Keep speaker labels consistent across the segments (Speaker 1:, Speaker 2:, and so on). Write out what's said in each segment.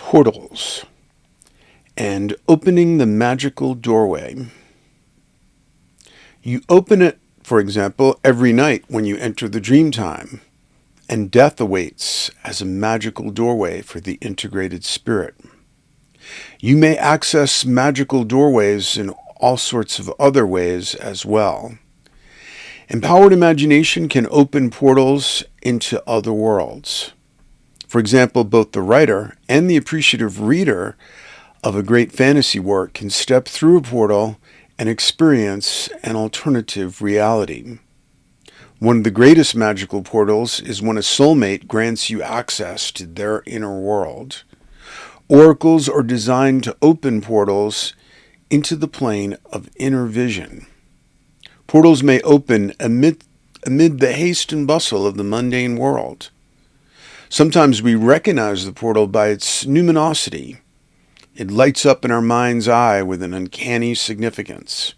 Speaker 1: portals and opening the magical doorway. You open it, for example, every night when you enter the dream time, and death awaits as a magical doorway for the integrated spirit. You may access magical doorways in all sorts of other ways as well. Empowered imagination can open portals into other worlds. For example, both the writer and the appreciative reader of a great fantasy work can step through a portal and experience an alternative reality. One of the greatest magical portals is when a soulmate grants you access to their inner world. Oracles are designed to open portals into the plane of inner vision. Portals may open amid the haste and bustle of the mundane world. Sometimes we recognize the portal by its numinosity. It lights up in our mind's eye with an uncanny significance.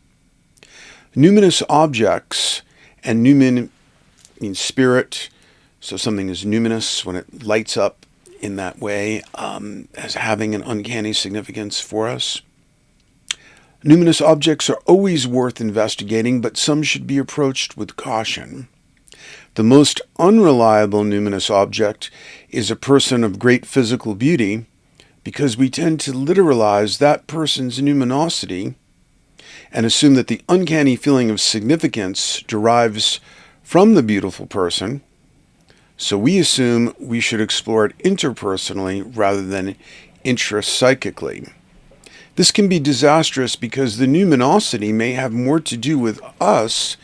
Speaker 1: Numinous objects, and numin means spirit, so something is numinous when it lights up in that way, as having an uncanny significance for us. Numinous objects are always worth investigating, but some should be approached with caution. The most unreliable numinous object is a person of great physical beauty, because we tend to literalize that person's numinosity and assume that the uncanny feeling of significance derives from the beautiful person, so we assume we should explore it interpersonally rather than intrapsychically. This can be disastrous because the numinosity may have more to do with us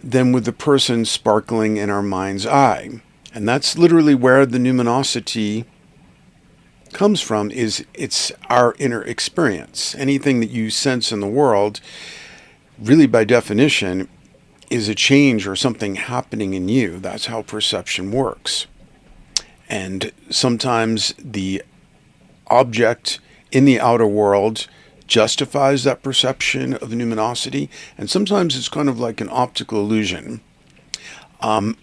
Speaker 1: than with the person sparkling in our mind's eye. And that's literally where the numinosity comes from, is it's our inner experience. Anything that you sense in the world, really by definition, is a change or something happening in you. That's how perception works. And sometimes the object in the outer world justifies that perception of numinosity, and sometimes it's kind of like an optical illusion. But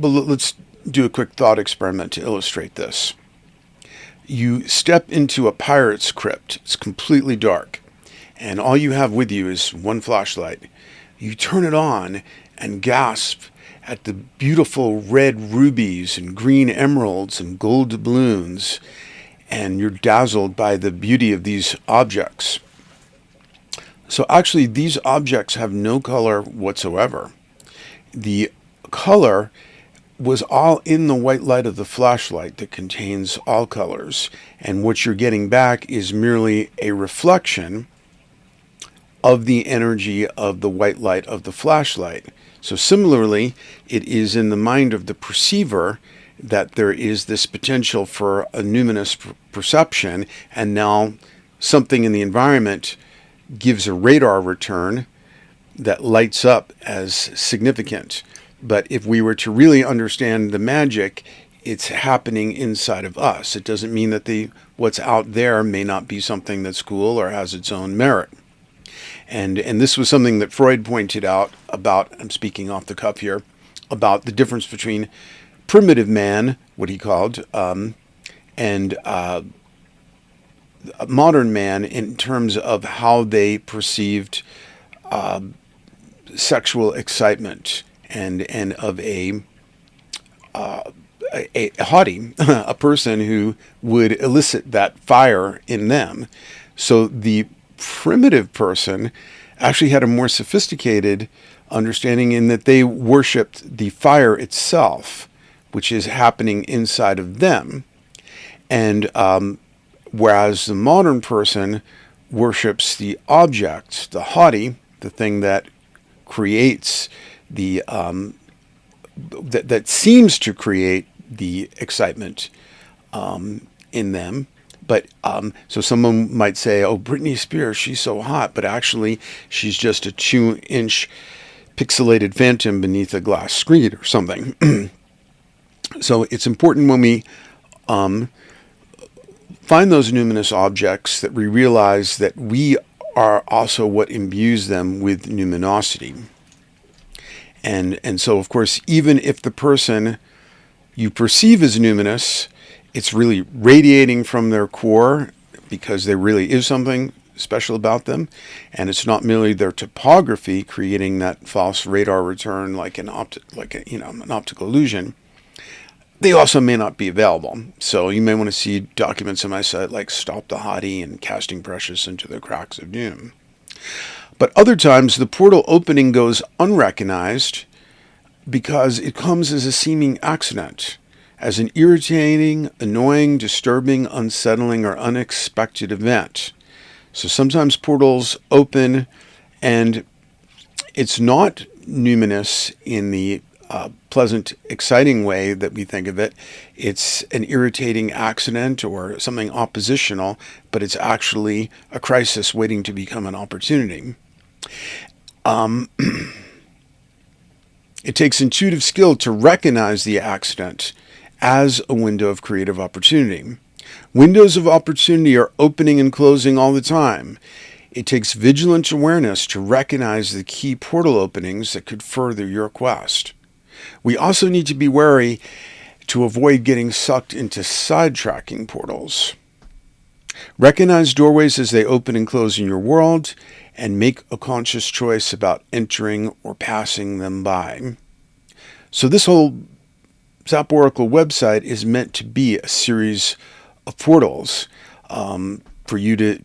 Speaker 1: let's do a quick thought experiment to illustrate this. You step into a pirate's crypt. It's completely dark, and all you have with you is one flashlight. You turn it on and gasp at the beautiful red rubies and green emeralds and gold doubloons, and you're dazzled by the beauty of these objects. So actually, these objects have no color whatsoever. The color was all in the white light of the flashlight that contains all colors, and what you're getting back is merely a reflection of the energy of the white light of the flashlight. So similarly, it is in the mind of the perceiver that there is this potential for a numinous perception, and now something in the environment gives a radar return that lights up as significant. But if we were to really understand the magic, it's happening inside of us. It doesn't mean that what's out there may not be something that's cool or has its own merit. And this was something that Freud pointed out about, I'm speaking off the cuff here, about the difference between primitive man, what he called, and modern man in terms of how they perceived sexual excitement and of a haughty, a person who would elicit that fire in them. So the primitive person actually had a more sophisticated understanding in that they worshipped the fire itself, which is happening inside of them. And whereas the modern person worships the object, the haughty, the thing that creates the that seems to create the excitement in them. But so someone might say, "Oh, Britney Spears, she's so hot," but actually she's just a 2-inch pixelated phantom beneath a glass screen or something. So it's important when we find those numinous objects that we realize that we are also what imbues them with numinosity. And so, of course, even if the person you perceive as numinous It's really radiating from their core because there really is something special about them, and it's not merely their topography creating that false radar return like an optical illusion. They also may not be available, so you may want to see documents on my site like Stop the Hottie and Casting Precious into the Cracks of Doom. But other times the portal opening goes unrecognized because it comes as a seeming accident, as an irritating, annoying, disturbing, unsettling, or unexpected event. So sometimes portals open and it's not numinous in the pleasant, exciting way that we think of it. It's an irritating accident or something oppositional, but it's actually a crisis waiting to become an opportunity. It takes intuitive skill to recognize the accident as a window of creative opportunity. Windows of opportunity are opening and closing all the time. It takes vigilant awareness to recognize the key portal openings that could further your quest. We also need to be wary to avoid getting sucked into sidetracking portals. Recognize doorways as they open and close in your world, and make a conscious choice about entering or passing them by. So this whole Zap Oracle website is meant to be a series of portals for you to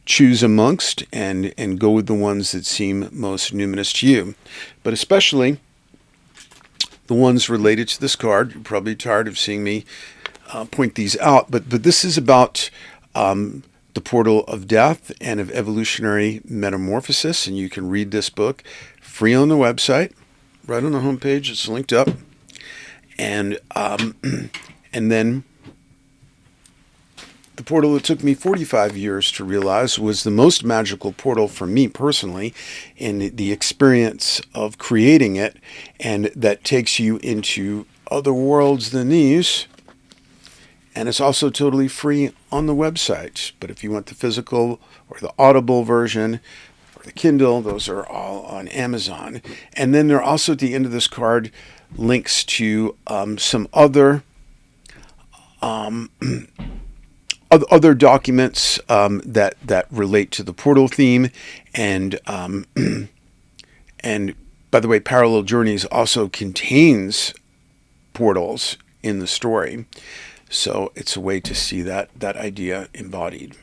Speaker 1: choose amongst and go with the ones that seem most numinous to you. But especially the ones related to this card. You're probably tired of seeing me point these out, but this is about the portal of death and of evolutionary metamorphosis, and you can read this book free on the website, right on the homepage. It's linked up, and then the portal that took me 45 years to realize was the most magical portal for me personally in the experience of creating it, and that takes you into other worlds than these. And it's also totally free on the website. But if you want the physical or the Audible version or the Kindle, those are all on Amazon. And then there are also at the end of this card links to some other documents that relate to the portal theme. And by the way, Parallel Journeys also contains portals in the story. So it's a way to see that idea embodied.